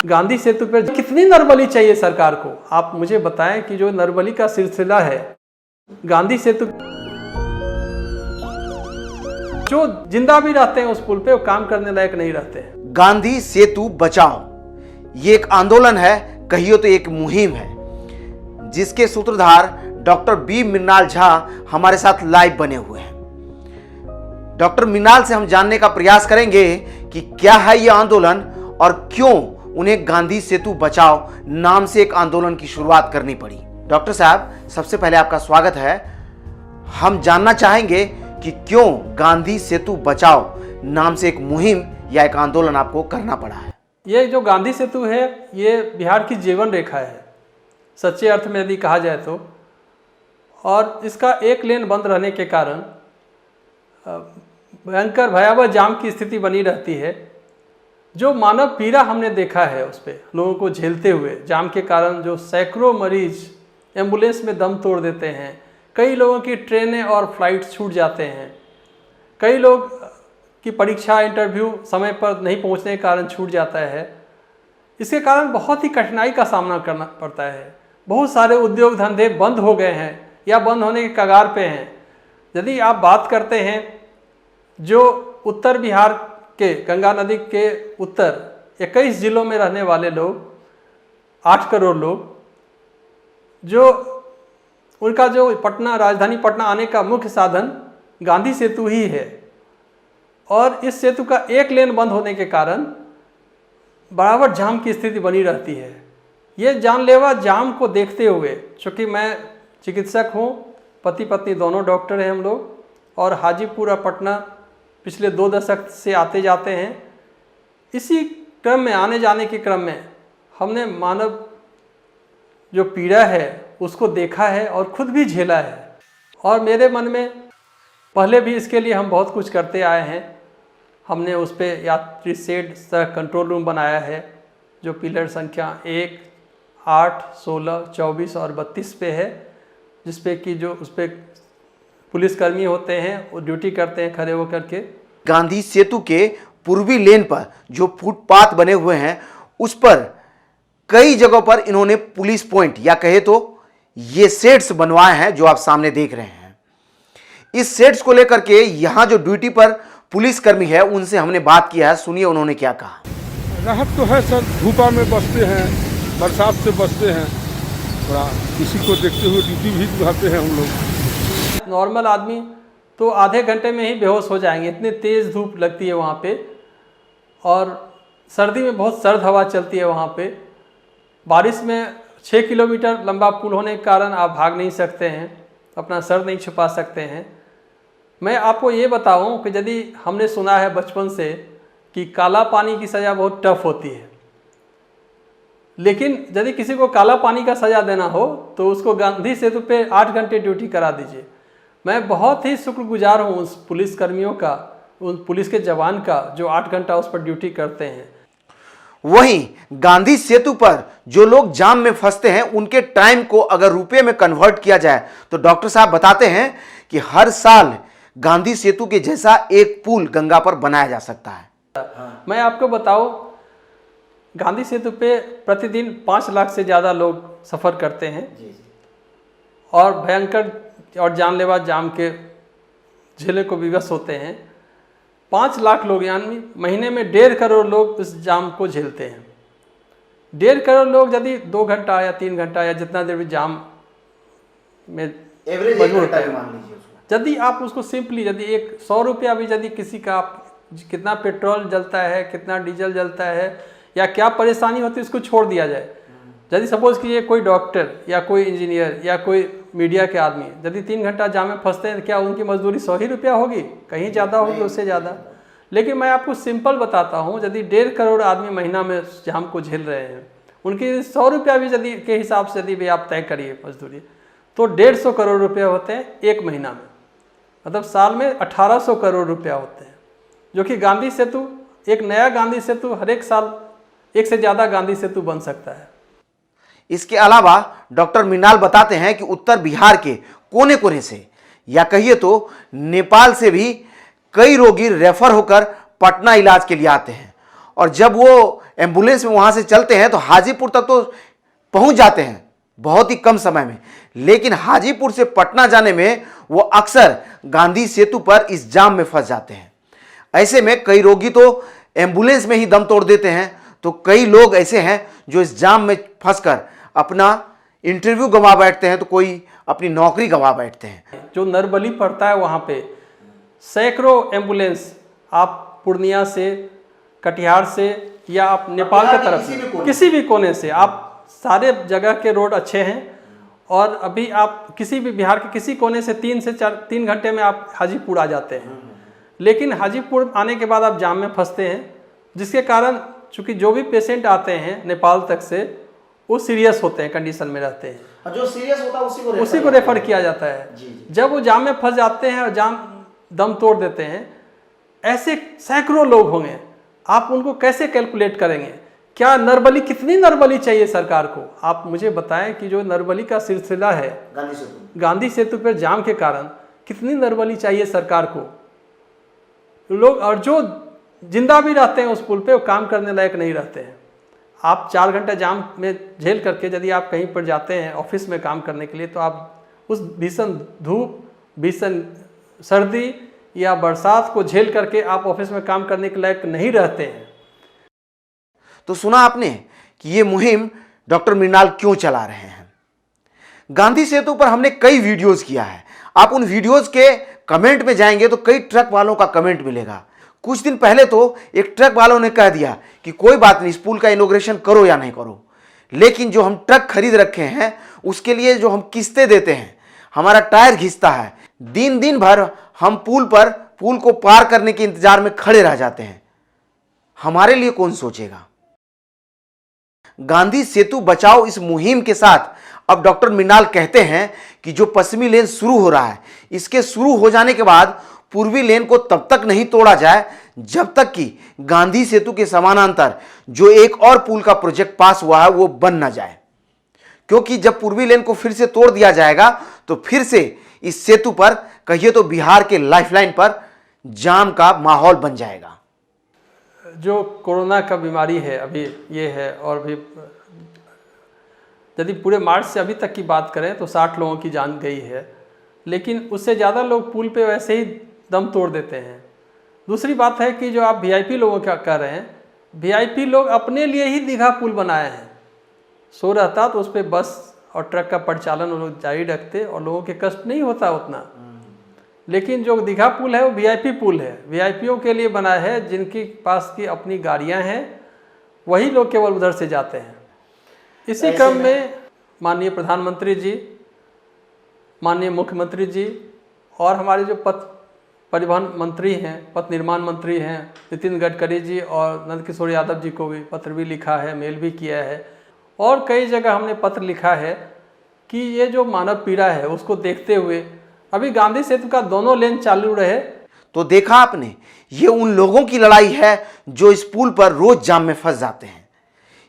गांधी सेतु पर कितनी नरबली चाहिए सरकार को? आप मुझे बताएं कि जो नरबली का सिलसिला है गांधी सेतु, जो जिंदा भी रहते हैं उस पुल पे वो काम करने लायक नहीं रहते हैं। गांधी सेतु बचाओ ये एक आंदोलन है, कहिए तो एक मुहिम है, जिसके सूत्रधार डॉक्टर बी मृणाल झा हमारे साथ लाइव बने हुए हैं। डॉक्टर मृणाल से हम जानने का प्रयास करेंगे कि क्या है ये आंदोलन और क्यों उन्हें गांधी सेतु बचाओ नाम से एक आंदोलन की शुरुआत करनी पड़ी। डॉक्टर साहब, सबसे पहले आपका स्वागत है। हम जानना चाहेंगे कि क्यों गांधी सेतु बचाओ नाम से एक मुहिम या एक आंदोलन आपको करना पड़ा है। ये जो गांधी सेतु है ये बिहार की जीवन रेखा है सच्चे अर्थ में यदि कहा जाए तो, और इसका एक लेन बंद रहने के कारण भयंकर भयावह जाम की स्थिति बनी रहती है। जो मानव पीड़ा हमने देखा है उस पर लोगों को झेलते हुए, जाम के कारण जो सैकड़ों मरीज एम्बुलेंस में दम तोड़ देते हैं, कई लोगों की ट्रेनें और फ्लाइट्स छूट जाते हैं, कई लोग की परीक्षा इंटरव्यू समय पर नहीं पहुंचने के कारण छूट जाता है। इसके कारण बहुत ही कठिनाई का सामना करना पड़ता है। बहुत सारे उद्योग धंधे बंद हो गए हैं या बंद होने के कगार पे हैं। यदि आप बात करते हैं जो उत्तर बिहार के गंगा नदी के उत्तर 21 जिलों में रहने वाले लोग, 8 करोड़ लोग, जो उनका जो पटना, राजधानी पटना आने का मुख्य साधन गांधी सेतु ही है, और इस सेतु का एक लेन बंद होने के कारण बराबर जाम की स्थिति बनी रहती है। ये जानलेवा जाम को देखते हुए, चूँकि मैं चिकित्सक हूँ, पति पत्नी दोनों डॉक्टर हैं हम लोग, और हाजीपुर और पटना पिछले 2 दशक से आते जाते हैं, इसी क्रम में, आने जाने के क्रम में हमने मानव जो पीड़ा है उसको देखा है और खुद भी झेला है। और मेरे मन में पहले भी इसके लिए हम बहुत कुछ करते आए हैं। हमने उस पर यात्री शेड सह कंट्रोल रूम बनाया है जो पिलर संख्या 1, 8, 16, 24 और 32 पे है, जिस पे कि जो उस पर पुलिसकर्मी होते हैं वो ड्यूटी करते हैं खड़े होकर के। गांधी सेतु के पूर्वी लेन पर जो फुटपाथ बने हुए हैं उस पर कई जगहों पर इन्होंने पुलिस पॉइंट या कहे तो ये शेड्स बनवाए हैं जो आप सामने देख रहे हैं। इस शेड्स को लेकर के यहाँ जो ड्यूटी पर पुलिसकर्मी है उनसे हमने बात किया है, सुनिए उन्होंने क्या कहा। राहत तो है सर, धूपा में बसते हैं, बरसात से बचते हैं, थोड़ा किसी को देखते हुए ड्यूटी भी निभाते हैं हम लोग। नॉर्मल आदमी तो आधे घंटे में ही बेहोश हो जाएंगे, इतनी तेज़ धूप लगती है वहाँ पे, और सर्दी में बहुत सर्द हवा चलती है वहाँ पे। बारिश में 6 किलोमीटर लंबा पुल होने के कारण आप भाग नहीं सकते हैं, अपना सर नहीं छुपा सकते हैं। मैं आपको ये बताऊं कि यदि हमने सुना है बचपन से कि काला पानी की सज़ा बहुत टफ होती है, लेकिन यदि किसी को काला पानी का सज़ा देना हो तो उसको गांधी सेतु पे 8 घंटे ड्यूटी करा दीजिए। मैं बहुत ही शुक्रगुजार हूँ उस पुलिसकर्मियों का, उन पुलिस के जवान का जो 8 घंटा उस पर ड्यूटी करते हैं। वहीं गांधी सेतु पर जो लोग जाम में फंसते हैं उनके टाइम को अगर रुपए में कन्वर्ट किया जाए तो डॉक्टर साहब बताते हैं कि हर साल गांधी सेतु के जैसा एक पुल गंगा पर बनाया जा सकता है। मैं आपको बताऊं, गांधी सेतु पे प्रतिदिन 5 लाख से ज़्यादा लोग सफ़र करते हैं और भयंकर और जानलेवा जाम के झेले को विवश होते हैं। 5 लाख लोग यानी महीने में 1.5 करोड़ लोग इस जाम को झेलते हैं। 1.5 करोड़ लोग यदि 2 घंटा या 3 घंटा या जितना देर भी जाम में मजबूर होता है, यदि आप उसको सिंपली, यदि 100 रुपया भी यदि किसी का, कितना पेट्रोल जलता है, कितना डीजल जलता है या क्या परेशानी होती है, उसको छोड़ दिया जाए। यदि सपोज कीजिए कोई डॉक्टर या कोई इंजीनियर या कोई मीडिया के आदमी यदि 3 घंटा जाम में फंसते हैं, क्या उनकी मजदूरी 100 ही रुपया होगी? कहीं ज़्यादा होगी, उससे ज़्यादा। लेकिन मैं आपको सिंपल बताता हूँ, यदि 1.5 करोड़ आदमी महीना में जाम को झेल रहे हैं, उनकी 100 रुपया भी यदि के हिसाब से यदि भी आप तय करिए मजदूरी, तो 150 करोड़ रुपया होते हैं एक महीना में, मतलब साल में 1800 करोड़ रुपया होते हैं। जो कि गांधी सेतु, एक नया गांधी सेतु हर एक साल 1 से ज़्यादा गांधी सेतु बन सकता है। इसके अलावा डॉक्टर मृणाल बताते हैं कि उत्तर बिहार के कोने कोने से या कहिए तो नेपाल से भी कई रोगी रेफर होकर पटना इलाज के लिए आते हैं और जब वो एम्बुलेंस में वहाँ से चलते हैं तो हाजीपुर तक तो पहुँच जाते हैं बहुत ही कम समय में, लेकिन हाजीपुर से पटना जाने में वो अक्सर गांधी सेतु पर इस जाम में फंस जाते हैं। ऐसे में कई रोगी तो एम्बुलेंस में ही दम तोड़ देते हैं, तो कई लोग ऐसे हैं जो इस जाम में फंसकर अपना इंटरव्यू गंवा बैठते हैं, तो कोई अपनी नौकरी गंवा बैठते हैं। जो नरबली पड़ता है वहाँ पे सैकड़ों एम्बुलेंस, आप पूर्णिया से, कटिहार से या आप नेपाल की तरफ से, किसी भी कोने से, आप सारे जगह के रोड अच्छे हैं और अभी आप किसी भी बिहार के किसी कोने से 3 घंटे में आप हाजीपुर आ जाते हैं। लेकिन हाजीपुर आने के बाद आप जाम में फंसते हैं, जिसके कारण चूँकि जो भी पेशेंट आते हैं नेपाल तक से वो सीरियस होते हैं, कंडीशन में रहते हैं, जो सीरियस होता है उसी को रेफर किया जाता है। जब वो जाम में फंस जाते हैं और जाम दम तोड़ देते हैं, ऐसे सैकड़ों लोग होंगे, आप उनको कैसे कैलकुलेट करेंगे? क्या नरबली, कितनी नरबली चाहिए सरकार को? आप मुझे बताएं कि जो नरबली का सिलसिला है गांधी सेतु पर जाम के कारण, कितनी नरबली चाहिए सरकार को? लोग और जो जिंदा भी रहते हैं उस पुल पे, वो काम करने लायक नहीं रहते हैं। आप 4 घंटे जाम में झेल करके यदि आप कहीं पर जाते हैं ऑफिस में काम करने के लिए, तो आप उस भीषण धूप, भीषण सर्दी या बरसात को झेल करके आप ऑफिस में काम करने के लायक नहीं रहते हैं। तो सुना आपने कि ये मुहिम डॉक्टर मृणाल क्यों चला रहे हैं। गांधी सेतु पर हमने कई वीडियोस किया है, आप उन वीडियोस के कमेंट में जाएंगे तो कई ट्रक वालों का कमेंट मिलेगा। कुछ दिन पहले तो एक ट्रक वालों ने कह दिया कि कोई बात नहीं, इस पुल का इनॉग्रेशन करो या नहीं करो, लेकिन जो हम ट्रक खरीद रखे हैं उसके लिए जो हम किस्तें देते हैं, हमारा टायर घिसता है, दिन भर हम पुल को पार करने के इंतजार में खड़े रह जाते हैं। हमारे लिए कौन सोचेगा? गांधी सेतु बचाओ इस मुहिम के साथ अब डॉक्टर मृणाल कहते हैं कि जो पश्चिमी लेन शुरू हो रहा है, इसके शुरू हो जाने के बाद पूर्वी लेन को तब तक नहीं तोड़ा जाए जब तक कि गांधी सेतु के समानांतर जो एक और पुल का प्रोजेक्ट पास हुआ है वो बन ना जाए, क्योंकि जब पूर्वी लेन को फिर से तोड़ दिया जाएगा तो फिर से इस सेतु पर कहिए तो बिहार के लाइफलाइन पर जाम का माहौल बन जाएगा। जो कोरोना का बीमारी है अभी ये है, और भी यदि पूरे मार्च से अभी तक की बात करें तो 60 लोगों की जान गई है, लेकिन उससे ज़्यादा लोग पुल पे वैसे ही दम तोड़ देते हैं। दूसरी बात है कि जो आप वीआईपी लोगों का कह रहे हैं, वीआईपी लोग अपने लिए ही दीघा पुल बनाए हैं। सो रहता तो उस पर बस और ट्रक का परिचालन वो लोग जारी रखते और लोगों के कष्ट नहीं होता उतना। लेकिन जो दीघा पुल है वो वीआईपी पुल है, वीआईपीओं के लिए बना है, जिनके पास की अपनी गाड़ियां हैं, वही लोग केवल उधर से जाते हैं। इसी क्रम में माननीय प्रधानमंत्री जी, माननीय मुख्यमंत्री जी और हमारे जो पथ परिवहन मंत्री हैं, पथ निर्माण मंत्री हैं नितिन गडकरी जी, और नंदकिशोर यादव जी को भी पत्र भी लिखा है, मेल भी किया है, और कई जगह हमने पत्र लिखा है कि ये जो मानव पीड़ा है उसको देखते हुए अभी गांधी सेतु का दोनों लेन चालू रहे। तो देखा आपने, ये उन लोगों की लड़ाई है जो इस पुल पर रोज जाम में फंस जाते हैं,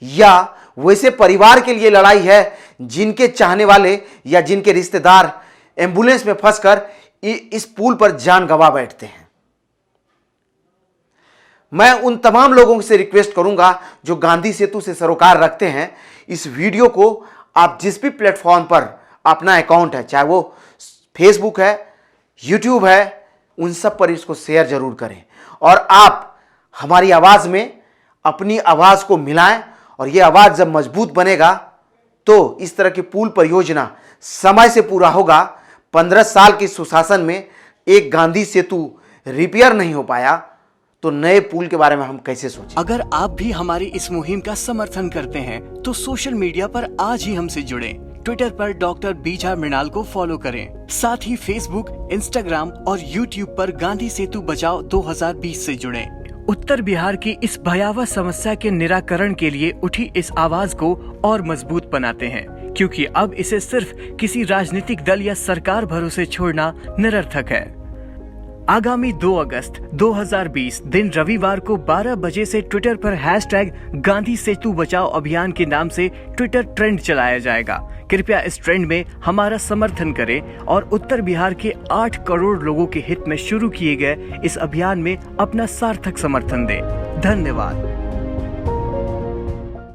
या वैसे परिवार के लिए लड़ाई है जिनके चाहने वाले या जिनके रिश्तेदार एम्बुलेंस में फंसकर इस पुल पर जान गंवा बैठते हैं। मैं उन तमाम लोगों से रिक्वेस्ट करूंगा जो गांधी सेतु से सरोकार रखते हैं, इस वीडियो को आप जिस भी प्लेटफॉर्म पर अपना अकाउंट है, चाहे वो फेसबुक है, यूट्यूब है, उन सब पर इसको शेयर जरूर करें, और आप हमारी आवाज में अपनी आवाज को मिलाएं, और ये आवाज जब मजबूत बनेगा तो इस तरह की पुल परियोजना समय से पूरा होगा। 15 साल के सुशासन में एक गांधी सेतु रिपेयर नहीं हो पाया, तो नए पुल के बारे में हम कैसे सोचें? अगर आप भी हमारी इस मुहिम का समर्थन करते हैं तो सोशल मीडिया पर आज ही हमसे जुड़ें। ट्विटर पर डॉक्टर बीजा मृणाल को फॉलो करें, साथ ही फेसबुक, इंस्टाग्राम और यूट्यूब पर गांधी सेतु बचाओ 2020 से जुड़ें। उत्तर बिहार की इस भयावह समस्या के निराकरण के लिए उठी इस आवाज को और मजबूत बनाते हैं, क्योंकि अब इसे सिर्फ किसी राजनीतिक दल या सरकार भरोसे छोड़ना निरर्थक है। आगामी 2 अगस्त 2020 दिन रविवार को 12 बजे से ट्विटर पर #गांधी सेतु बचाओ अभियान के नाम से ट्विटर ट्रेंड चलाया जाएगा। कृपया इस ट्रेंड में हमारा समर्थन करें और उत्तर बिहार के 8 करोड़ लोगों के हित में शुरू किए गए इस अभियान में अपना सार्थक समर्थन दें। धन्यवाद।